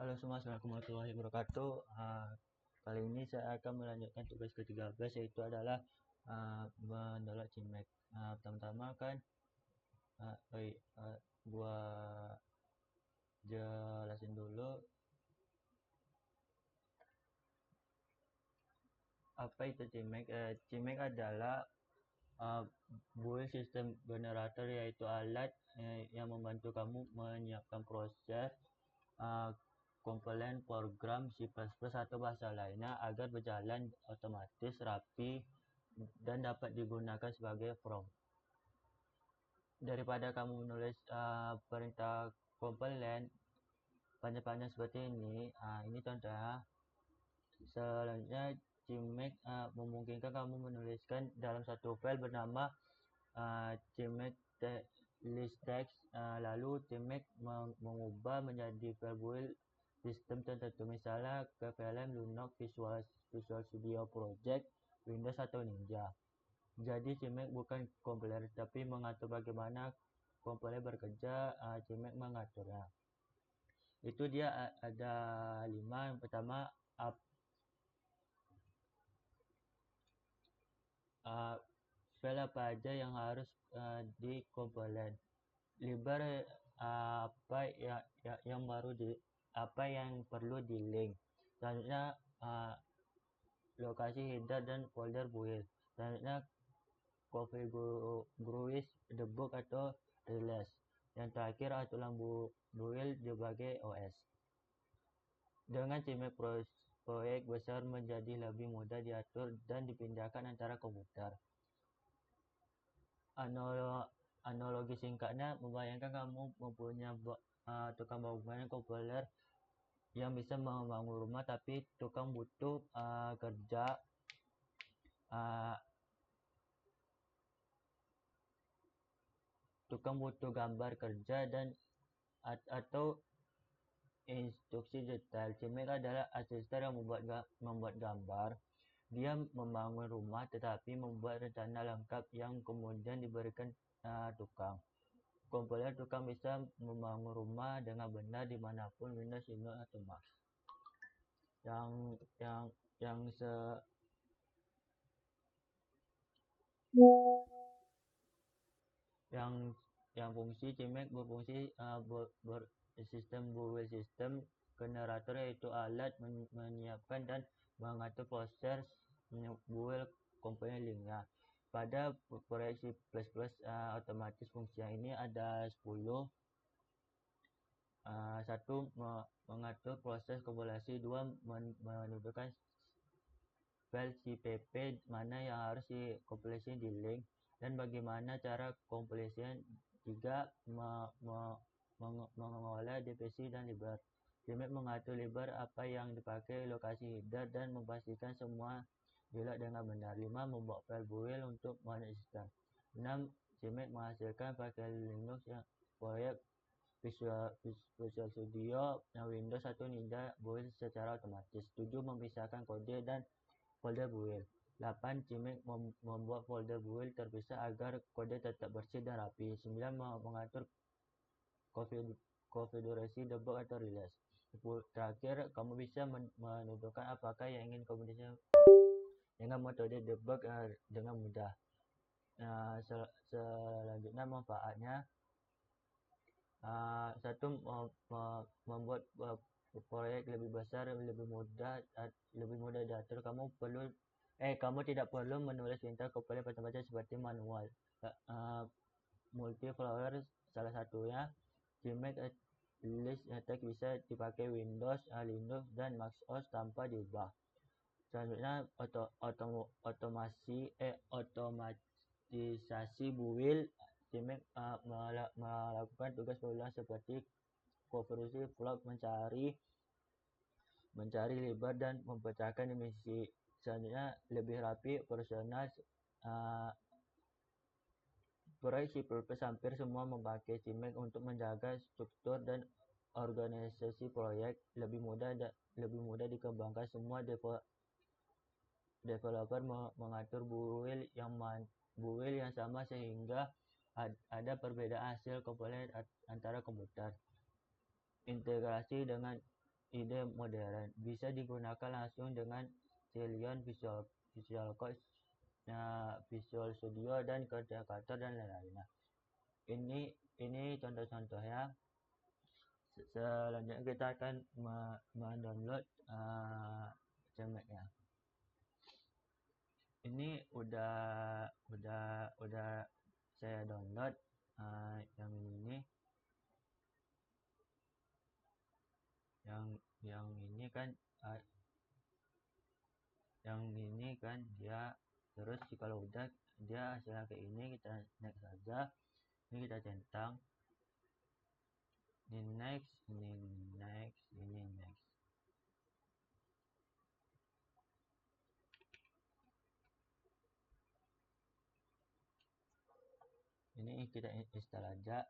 Halo semua, assalamualaikum warahmatullahi wabarakatuh. Kali ini saya akan melanjutkan tugas ke-13, yaitu adalah mendownload CMake. Pertama-tama kan gua jelasin dulu apa itu CMake. CMake adalah build system generator, yaitu alat yang membantu kamu menyiapkan proses komponen program C++ atau bahasa lainnya agar berjalan otomatis, rapi, dan dapat digunakan sebagai prompt. Daripada kamu menulis perintah komponen panjang-panjang seperti ini contohnya. Selanjutnya, CMake memungkinkan kamu menuliskan dalam satu file bernama CMake list text, lalu CMake mengubah menjadi file build sistem tertentu, misalnya ke film Linux, Visual Studio Project, Windows atau Ninja. Jadi CMake bukan kompiler, tapi mengatur bagaimana kompiler bekerja. CMake mengaturnya. Itu dia ada 5. Yang pertama, file apa aja yang harus di kompiler. Libar apa yang perlu di link. Selanjutnya lokasi header dan folder build. Selanjutnya configure debug atau release. Yang terakhir aturan build sebagai OS. Dengan CMake proyek besar menjadi lebih mudah diatur dan dipindahkan antara komputer. Analogi singkatnya membayangkan kamu mempunyai tukang bangunan kompiler yang bisa membangun rumah, tapi tukang butuh gambar kerja dan atau instruksi detail. CMake adalah asisten yang membuat gambar. Dia membangun rumah tetapi membuat rencana lengkap yang kemudian diberikan tukang. Kompiler tukang bisa membangun rumah dengan benar dimanapun, Windows, Linux atau Mac. Yang fungsi CMake berfungsi sistem build system generator, yaitu alat menyiapkan dan mengatur proses build komponen linknya. Pada proyek C++ otomatis fungsi ini ada 10. 1. Mengatur proses kompilasi. 2. Menentukan file CPP mana yang harus dikompilasi di link dan bagaimana cara kompilasinya. 3. Mengolah dependensi dan libar. CMake mengatur libar apa yang dipakai, lokasi header, dan memastikan semua diload dengan benar. 5. Membuat file build untuk banyak sistem. 6. CMake menghasilkan pakai Linux yang proyek Visual Studio, Windows atau Ninja build secara otomatis. 7. Memisahkan kode dan folder build. 8. CMake membuat folder build terpisah agar kode tetap bersih dan rapi. 9. Mengatur konfigurasi debug atau release. Terakhir, kamu bisa menentukan apakah yang ingin kombinasi dengan metode debug dengan mudah. Selanjutnya manfaatnya. 1. Membuat proyek lebih besar lebih mudah diatur. Kamu tidak perlu menulis perintah kompiler macam-macam seperti manual. Multi-flower salah satunya. CMake list text bisa dipakai Windows, Linux, dan Mac OS tanpa diubah. Selanjutnya otomatisasi build. CMake melakukan tugas berulang seperti konversi float, mencari libar, dan memecahkan dimensi. Selanjutnya lebih rapi, personal. Proyek C++ hampir semua memakai CMake untuk menjaga struktur dan organisasi proyek lebih mudah dikembangkan. Semua developer mengatur build yang sama sehingga ada perbedaan hasil komponen antara komputer. Integrasi dengan ide modern, bisa digunakan langsung dengan Cillion Visual Code, Visual Studio dan Codecador dan lain-lain. Nah, ini contoh-contohnya. Selanjutnya kita akan mendownload CMake-nya. Ini udah saya download yang ini. Yang ini kan dia terus kalau udah dia hasilnya kayak ini, kita next saja. Ini kita centang, ini next. Ini kita install aja.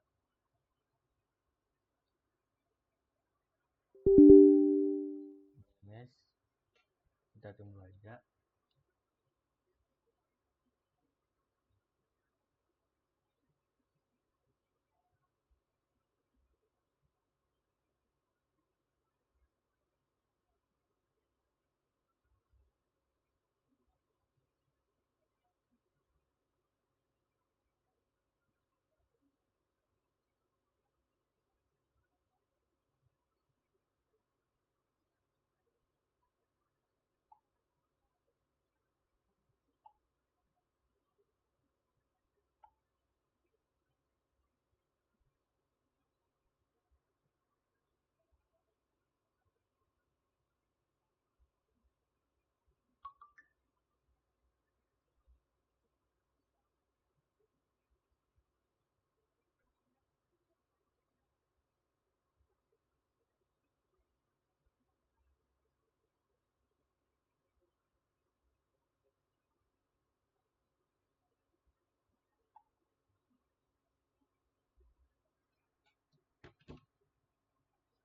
Yes, kita tunggu aja.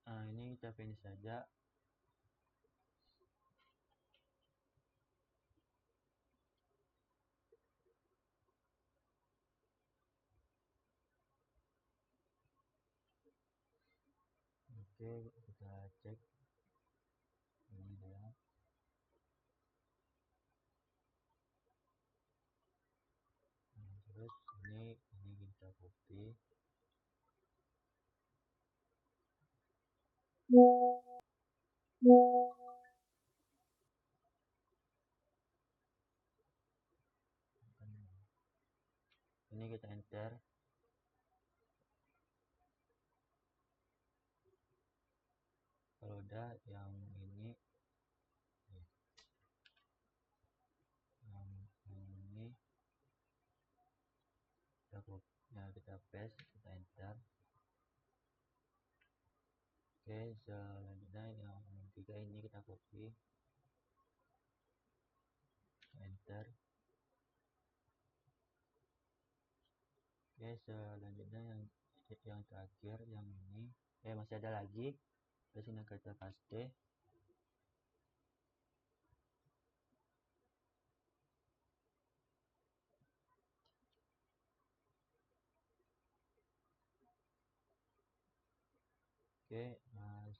Ini kita finish saja. Oke, kita cek ini ya. Terus ini kita copy. Ini kita enter. Kalau udah yang ini kita paste, kita enter. Oke, selanjutnya yang tiga ini kita copy, enter. Oke, selanjutnya yang terakhir yang ini masih ada lagi. Terus ini kita paste. Oke, mas.